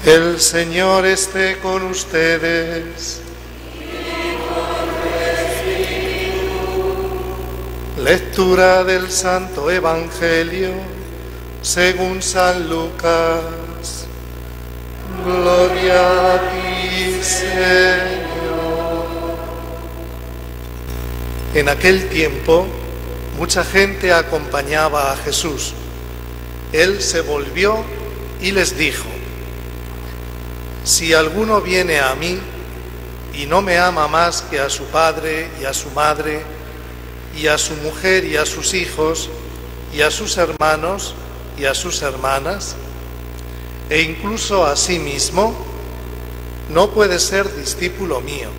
El Señor esté con ustedes. Lectura del Santo Evangelio según San Lucas. Gloria a ti, Señor. En aquel tiempo, mucha gente acompañaba a Jesús. Él se volvió y les dijo: si alguno viene a mí y no me ama más que a su padre y a su madre, y a su mujer y a sus hijos, y a sus hermanos y a sus hermanas, e incluso a sí mismo, no puede ser discípulo mío.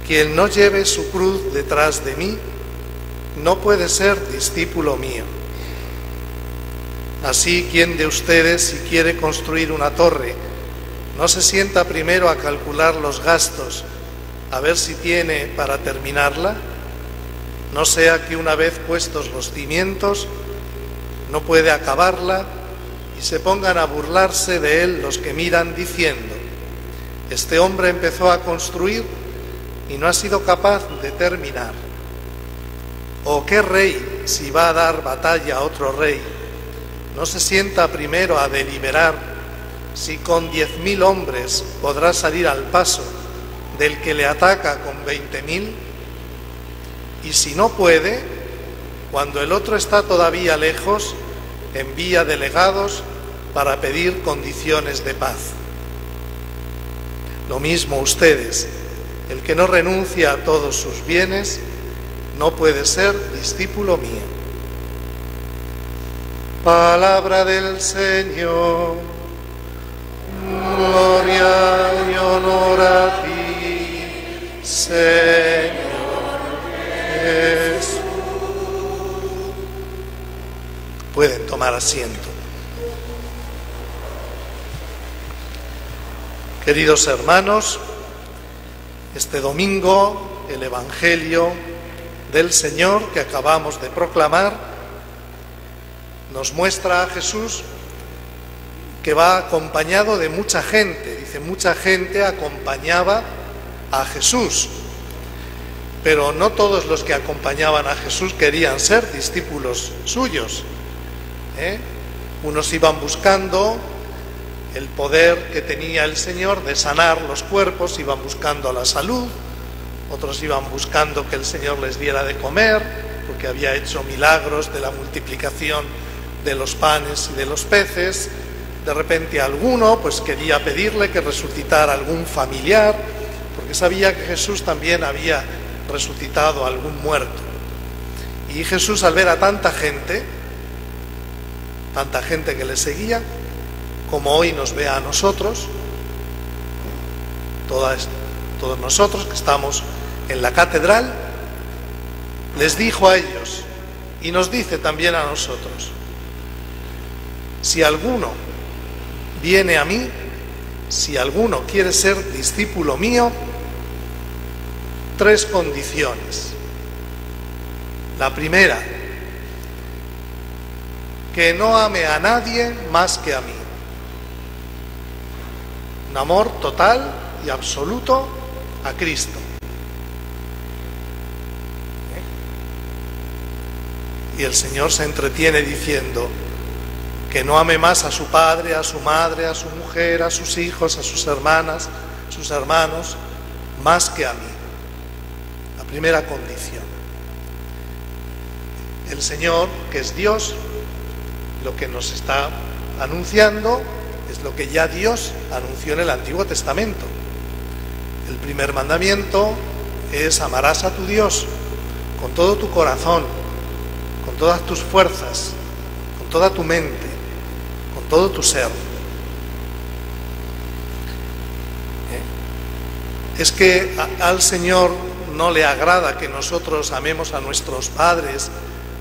Quien no lleve su cruz detrás de mí, no puede ser discípulo mío. Así, ¿quién de ustedes, si quiere construir una torre, no se sienta primero a calcular los gastos, a ver si tiene para terminarla? No sea que una vez puestos los cimientos, no puede acabarla y se pongan a burlarse de él los que miran diciendo: este hombre empezó a construir y no ha sido capaz de terminar. ¿O qué rey, si va a dar batalla a otro rey, no se sienta primero a deliberar si con 10.000 hombres podrá salir al paso del que le ataca con 20.000? Y si no puede, cuando el otro está todavía lejos, envía delegados para pedir condiciones de paz. Lo mismo ustedes, el que no renuncia a todos sus bienes, no puede ser discípulo mío. Palabra del Señor. Gloria y honor a ti, Señor Jesús. Pueden tomar asiento. Queridos hermanos, este domingo el Evangelio del Señor que acabamos de proclamar nos muestra a Jesús que va acompañado de mucha gente. Dice, mucha gente acompañaba a Jesús, pero no todos los que acompañaban a Jesús querían ser discípulos suyos. Unos iban buscando el poder que tenía el Señor de sanar los cuerpos, iban buscando la salud, otros iban buscando que el Señor les diera de comer, porque había hecho milagros de la multiplicación de los panes y de los peces. De repente alguno pues quería pedirle que resucitara algún familiar, porque sabía que Jesús también había resucitado a algún muerto. Y Jesús, al ver a tanta gente que le seguía, como hoy nos ve a nosotros, todos nosotros que estamos en la catedral, les dijo a ellos, y nos dice también a nosotros: si alguno viene a mí, si alguno quiere ser discípulo mío, 3 condiciones. La primera, que no ame a nadie más que a mí. Un amor total y absoluto a Cristo. Y el Señor se entretiene diciendo: que no ame más a su padre, a su madre, a su mujer, a sus hijos, a sus hermanas, sus hermanos, más que a mí. La primera condición. El Señor, que es Dios, lo que nos está anunciando es lo que ya Dios anunció en el Antiguo Testamento. El primer mandamiento es: amarás a tu Dios con todo tu corazón, con todas tus fuerzas, con toda tu mente, con todo tu ser. Es que al Señor no le agrada que nosotros amemos a nuestros padres,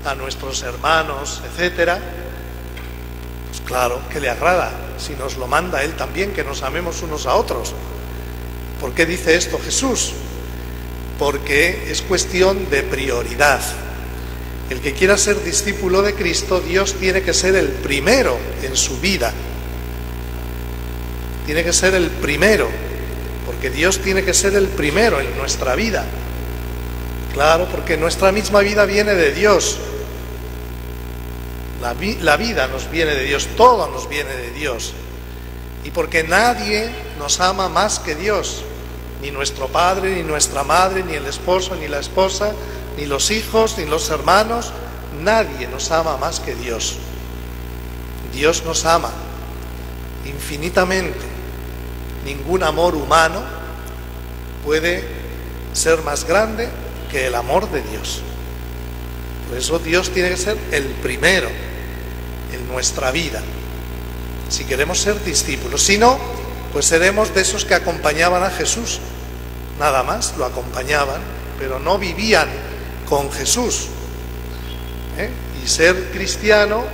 a nuestros hermanos, etcétera. Pues claro que le agrada, si nos lo manda Él también, que nos amemos unos a otros. ¿Por qué dice esto Jesús? Porque es cuestión de prioridad. El que quiera ser discípulo de Cristo, Dios tiene que ser el primero en su vida. tiene que ser el primero, porque Dios tiene que ser el primero en nuestra vida. Claro, porque nuestra misma vida viene de Dios. La vida nos viene de Dios, todo nos viene de Dios. Y porque nadie nos ama más que Dios, ni nuestro padre, ni nuestra madre, ni el esposo, ni la esposa, ni los hijos, ni los hermanos, nadie nos ama más que Dios. Dios nos ama infinitamente. Ningún amor humano puede ser más grande que el amor de Dios. Por eso Dios tiene que ser el primero en nuestra vida, si queremos ser discípulos. Si no, pues seremos de esos que acompañaban a Jesús, nada más, lo acompañaban, pero no vivían con Jesús. Y ser cristiano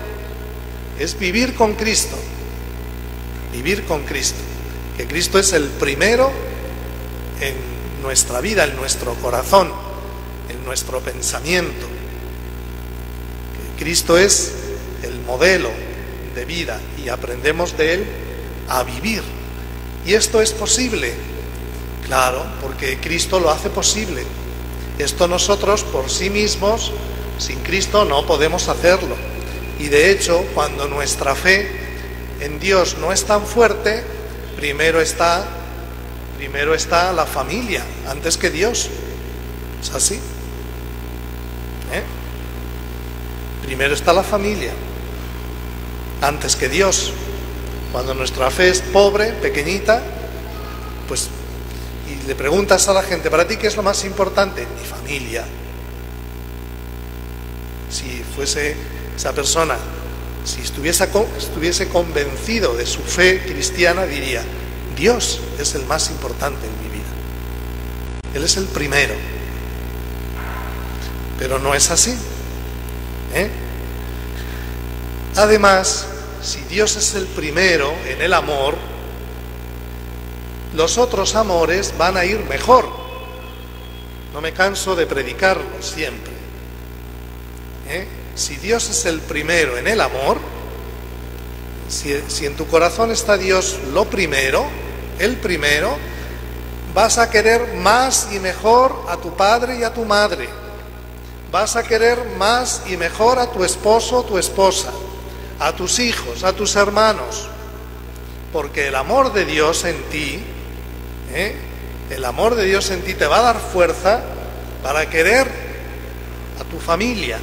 es vivir con Cristo, vivir con Cristo, que Cristo es el primero en nuestra vida, en nuestro corazón, en nuestro pensamiento. Que Cristo es el modelo de vida y aprendemos de Él a vivir. Y esto es posible, claro, porque Cristo lo hace posible. Esto nosotros por sí mismos, sin Cristo, no podemos hacerlo. Y de hecho, cuando nuestra fe en Dios no es tan fuerte, primero está la familia, antes que Dios. ¿Es así? Primero está la familia, antes que Dios. Cuando nuestra fe es pobre, pequeñita, pues, y le preguntas a la gente, ¿para ti qué es lo más importante? Mi familia. Si fuese esa persona, si estuviese convencido de su fe cristiana, diría, Dios es el más importante en mi vida. Él es el primero. Pero no es así. Además, si Dios es el primero en el amor, los otros amores van a ir mejor. No me canso de predicarlo siempre. Si Dios es el primero en el amor, si en tu corazón está Dios lo primero, el primero, vas a querer más y mejor a tu padre y a tu madre. Vas a querer más y mejor a tu esposo o tu esposa, a tus hijos, a tus hermanos, porque el amor de Dios en ti, el amor de Dios en ti te va a dar fuerza para querer a tu familia.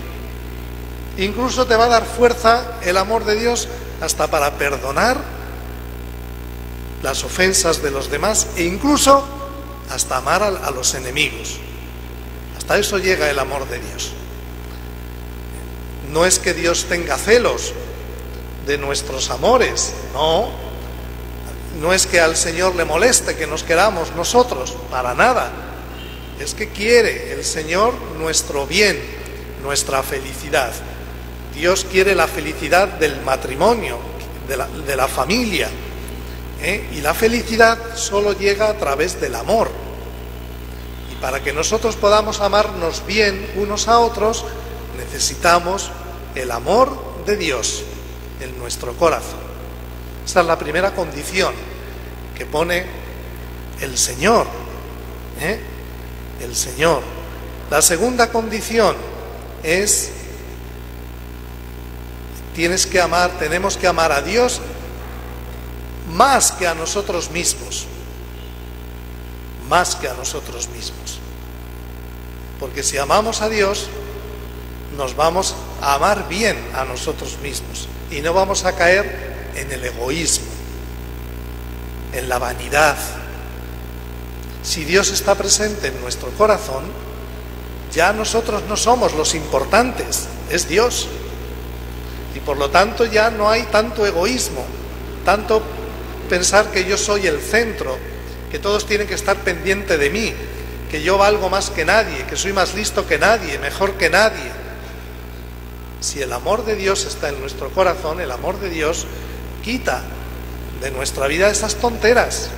Incluso te va a dar fuerza el amor de Dios hasta para perdonar las ofensas de los demás e incluso hasta amar a los enemigos. Hasta eso llega el amor de Dios. No es que Dios tenga celos de nuestros amores, no. No es que al Señor le moleste que nos queramos nosotros, para nada. Es que quiere el Señor nuestro bien, nuestra felicidad. Dios quiere la felicidad del matrimonio, de la familia. Y la felicidad solo llega a través del amor. Y para que nosotros podamos amarnos bien unos a otros, necesitamos el amor de Dios en nuestro corazón. Esa es la primera condición que pone el Señor. El Señor. La segunda condición es: tenemos que amar a Dios más que a nosotros mismos. Más que a nosotros mismos. Porque si amamos a Dios, nos vamos a amar bien a nosotros mismos y no vamos a caer en el egoísmo, en la vanidad. Si Dios está presente en nuestro corazón, ya nosotros no somos los importantes, es Dios. Y por lo tanto ya no hay tanto egoísmo, tanto pensar que yo soy el centro, que todos tienen que estar pendientes de mí, que yo valgo más que nadie, que soy más listo que nadie, mejor que nadie. Si el amor de Dios está en nuestro corazón, el amor de Dios quita de nuestra vida esas tonteras,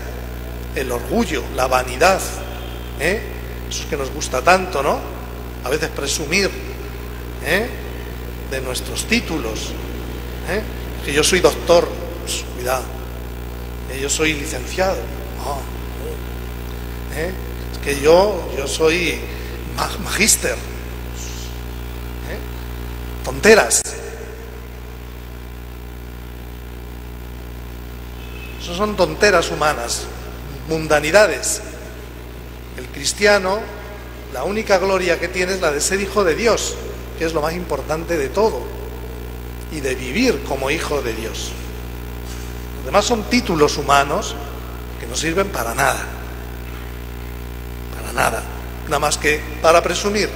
el orgullo, la vanidad, eso que nos gusta tanto, ¿no? A veces presumir de nuestros títulos, que yo soy doctor, pues, cuidado, que yo soy licenciado. No, no. Es que yo soy magíster. Tonteras. Eso son tonteras humanas, mundanidades. El cristiano, la única gloria que tiene es la de ser hijo de Dios, que es lo más importante de todo, y de vivir como hijo de Dios. Los demás son títulos humanos que no sirven para nada, nada más que para presumir,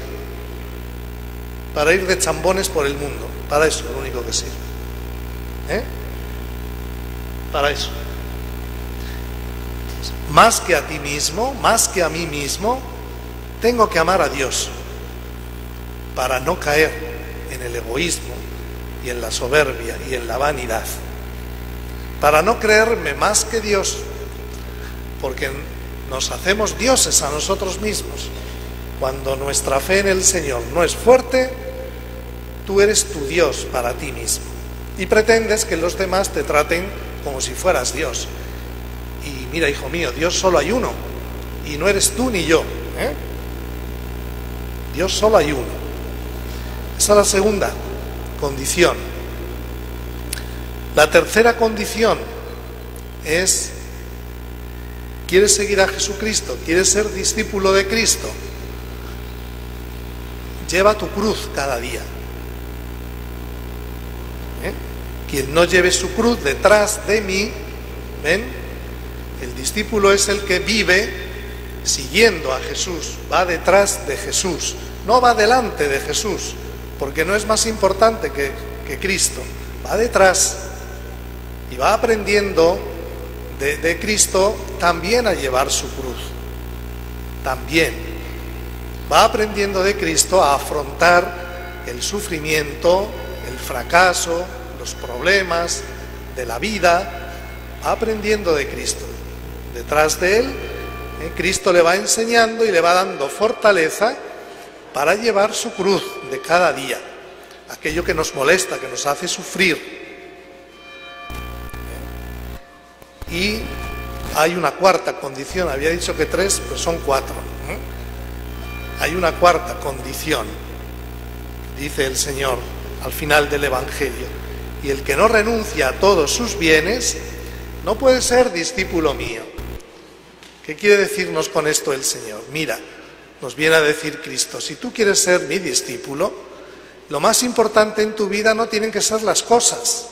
para ir de chambones por el mundo. Para eso es lo único que sirve. Para eso. Más que a ti mismo, más que a mí mismo, tengo que amar a Dios para no caer en el egoísmo y en la soberbia y en la vanidad, para no creerme más que Dios, porque nos hacemos dioses a nosotros mismos. Cuando nuestra fe en el Señor no es fuerte, tú eres tu Dios para ti mismo y pretendes que los demás te traten como si fueras Dios. Y mira, hijo mío, Dios solo hay uno, y no eres tú ni yo, Dios solo hay uno. Esa es la segunda condición. La tercera condición es: ¿quieres seguir a Jesucristo? ¿Quieres ser discípulo de Cristo? Lleva tu cruz cada día. Quien no lleve su cruz detrás de mí, ¿ven? El discípulo es el que vive siguiendo a Jesús, va detrás de Jesús, no va delante de Jesús, porque no es más importante que Cristo, va detrás y va aprendiendo de Cristo también a llevar su cruz, también va aprendiendo de Cristo a afrontar el sufrimiento, el fracaso, los problemas de la vida, va aprendiendo de Cristo. Detrás de él, Cristo le va enseñando y le va dando fortaleza para llevar su cruz de cada día, aquello que nos molesta, que nos hace sufrir. Y hay una cuarta condición, había dicho que 3, pues son 4. Hay una cuarta condición, dice el Señor al final del Evangelio: y el que no renuncia a todos sus bienes no puede ser discípulo mío. ¿Qué quiere decirnos con esto el Señor? Mira, nos viene a decir Cristo: si tú quieres ser mi discípulo, lo más importante en tu vida no tienen que ser las cosas,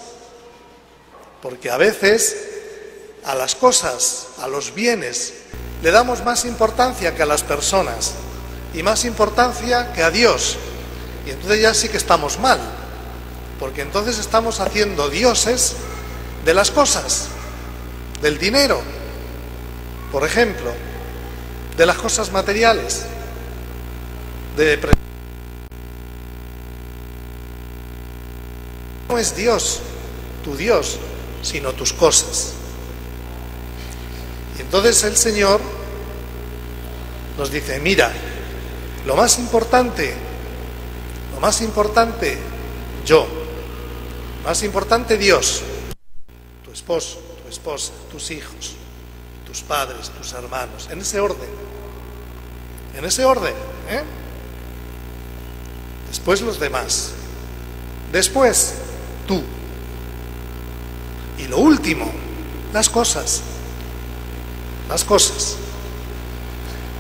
porque a veces a las cosas, a los bienes, le damos más importancia que a las personas y más importancia que a Dios, y entonces ya sí que estamos mal, porque entonces estamos haciendo dioses de las cosas, del dinero, por ejemplo, de las cosas materiales, no es Dios, tu Dios, sino tus cosas. Y entonces el Señor nos dice: mira, lo más importante yo, más importante Dios, tu esposo, tu esposa, tus hijos, tus padres, tus hermanos, en ese orden, después los demás, después tú, y lo último, las cosas.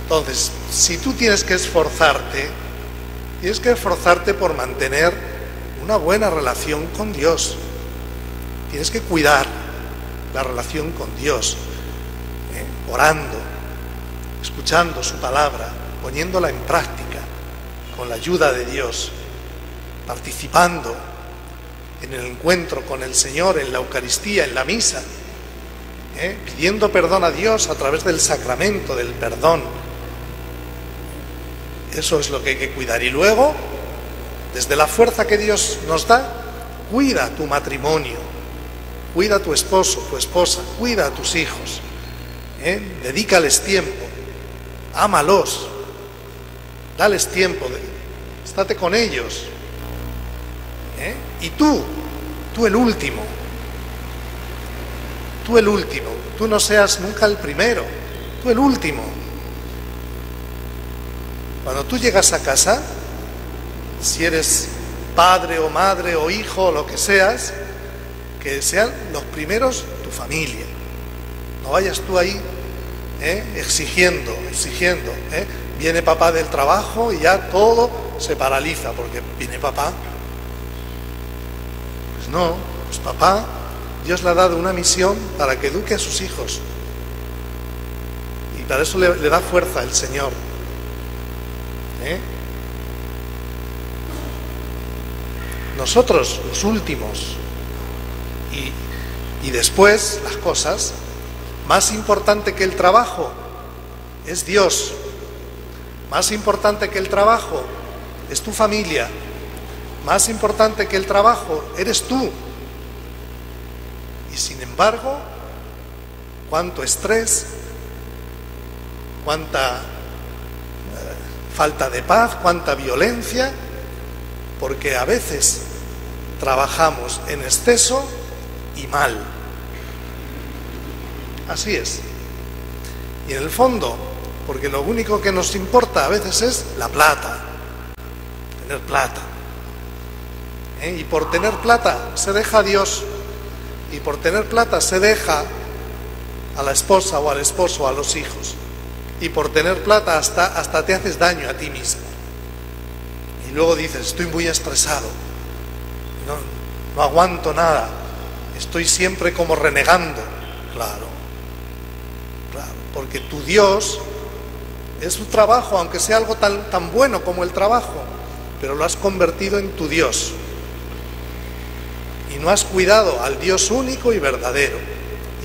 Entonces, si tú tienes que esforzarte por mantener una buena relación con Dios, tienes que cuidar la relación con Dios, orando, escuchando su palabra, poniéndola en práctica con la ayuda de Dios, participando en el encuentro con el Señor, en la Eucaristía, en la misa, pidiendo perdón a Dios a través del sacramento del perdón. Eso es lo que hay que cuidar. Y luego, desde la fuerza que Dios nos da, cuida tu matrimonio, cuida a tu esposo, tu esposa, cuida a tus hijos, dedícales tiempo, ámalos, dales tiempo, estate con ellos. Y tú el último, tú el último, tú no seas nunca el primero, tú el último. Cuando tú llegas a casa, si eres padre o madre o hijo o lo que seas, que sean los primeros tu familia. No vayas tú ahí exigiendo. Viene papá del trabajo y ya todo se paraliza porque viene papá. Pues no, pues papá, Dios le ha dado una misión para que eduque a sus hijos. Y para eso le da fuerza el Señor. Nosotros, los últimos, y después las cosas, más importante que el trabajo es Dios, más importante que el trabajo es tu familia, más importante que el trabajo eres tú. Y sin embargo, cuánto estrés, cuánta falta de paz, cuánta violencia, porque a veces trabajamos en exceso y mal. Así es. Y en el fondo, porque lo único que nos importa a veces es la plata, tener plata. Y por tener plata se deja a Dios, y por tener plata se deja a la esposa o al esposo o a los hijos, y por tener plata hasta te haces daño a ti mismo. Y luego dices, estoy muy estresado, no aguanto nada, estoy siempre como renegando. Claro, porque tu Dios es su trabajo, aunque sea algo tan bueno como el trabajo, pero lo has convertido en tu Dios. Y no has cuidado al Dios único y verdadero,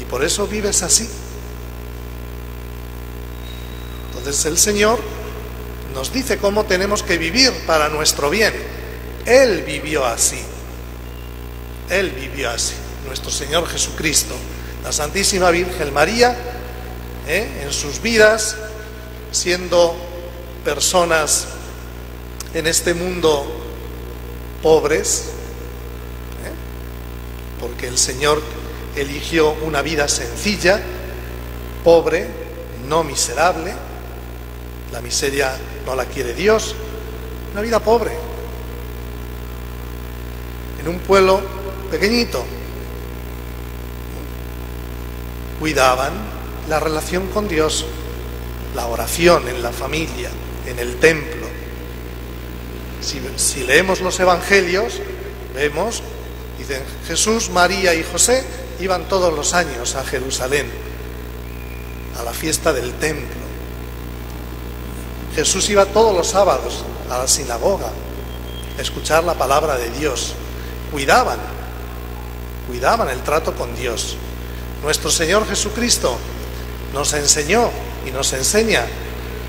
y por eso vives así. Entonces el Señor nos dice cómo tenemos que vivir para nuestro bien. Él vivió así. Él vivió así. Nuestro Señor Jesucristo, la Santísima Virgen María, en sus vidas, siendo personas en este mundo pobres, porque el Señor eligió una vida sencilla, pobre, no miserable. La miseria no la quiere Dios, una vida pobre, en un pueblo pequeñito. Cuidaban la relación con Dios, la oración en la familia, en el templo. Si leemos los evangelios, vemos, dicen, Jesús, María y José iban todos los años a Jerusalén, a la fiesta del templo. Jesús iba todos los sábados a la sinagoga a escuchar la palabra de Dios. Cuidaban el trato con Dios. Nuestro Señor Jesucristo nos enseñó y nos enseña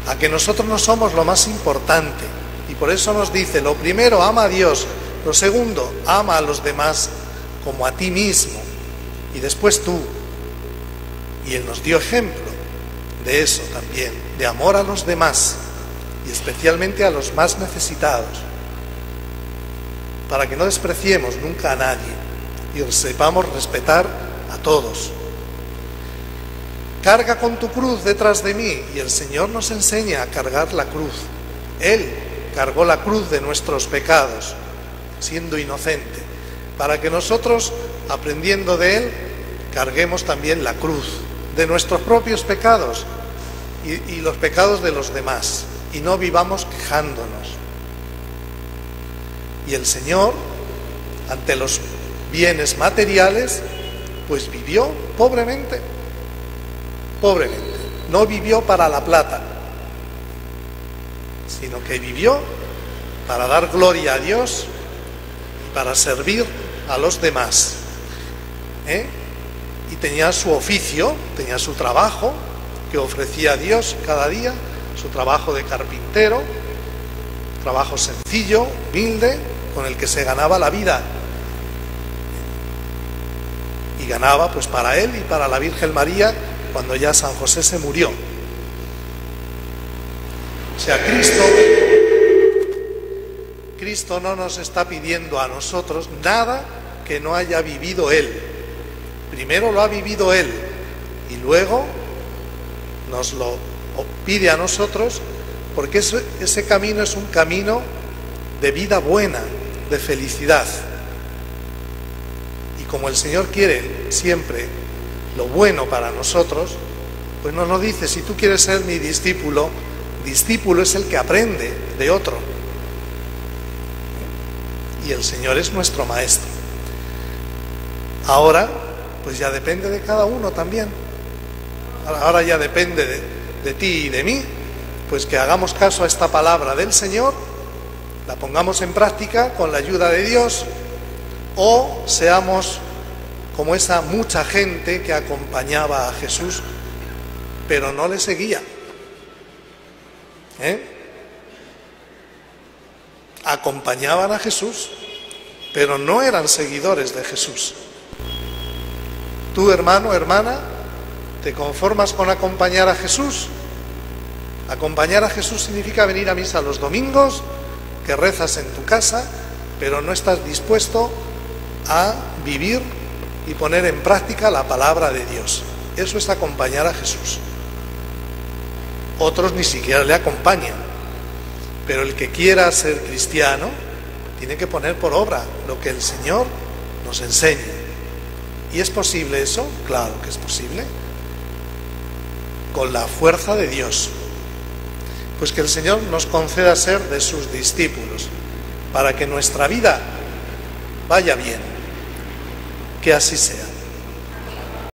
a que nosotros no somos lo más importante, y por eso nos dice, lo primero, ama a Dios, lo segundo, ama a los demás como a ti mismo, y después tú. Y Él nos dio ejemplo de eso también, de amor a los demás, y especialmente a los más necesitados, para que no despreciemos nunca a nadie y sepamos respetar a todos. Carga con tu cruz detrás de mí, y el Señor nos enseña a cargar la cruz. Él cargó la cruz de nuestros pecados, siendo inocente, para que nosotros, aprendiendo de Él, carguemos también la cruz de nuestros propios pecados y los pecados de los demás, y no vivamos quejándonos. Y el Señor, ante los bienes materiales, pues vivió pobremente, no vivió para la plata, sino que vivió para dar gloria a Dios y para servir a los demás. Y tenía su oficio, tenía su trabajo que ofrecía a Dios cada día, su trabajo de carpintero, trabajo sencillo, humilde, con el que se ganaba la vida. Y ganaba pues para él y para la Virgen María cuando ya San José se murió. O sea, Cristo no nos está pidiendo a nosotros nada que no haya vivido Él. Primero lo ha vivido Él y luego nos lo pide a nosotros, porque ese camino es un camino de vida buena, de felicidad. Y como el Señor quiere siempre lo bueno para nosotros, pues nos lo dice: si tú quieres ser mi discípulo, discípulo es el que aprende de otro. Y el Señor es nuestro maestro. Ahora, pues ya depende de cada uno también. Ahora ya depende de ti y de mí, pues que hagamos caso a esta palabra del Señor, la pongamos en práctica con la ayuda de Dios, o seamos como esa mucha gente que acompañaba a Jesús, pero no le seguía. Acompañaban a Jesús, pero no eran seguidores de Jesús. Tú, hermano, hermana, ¿te conformas con acompañar a Jesús? Acompañar a Jesús significa venir a misa los domingos, que rezas en tu casa, pero no estás dispuesto a vivir y poner en práctica la palabra de Dios. Eso es acompañar a Jesús. Otros ni siquiera le acompañan, pero el que quiera ser cristiano tiene que poner por obra lo que el Señor nos enseña. ¿Y es posible eso? Claro que es posible, con la fuerza de Dios. Pues que el Señor nos conceda ser de sus discípulos, para que nuestra vida vaya bien. Que así sea.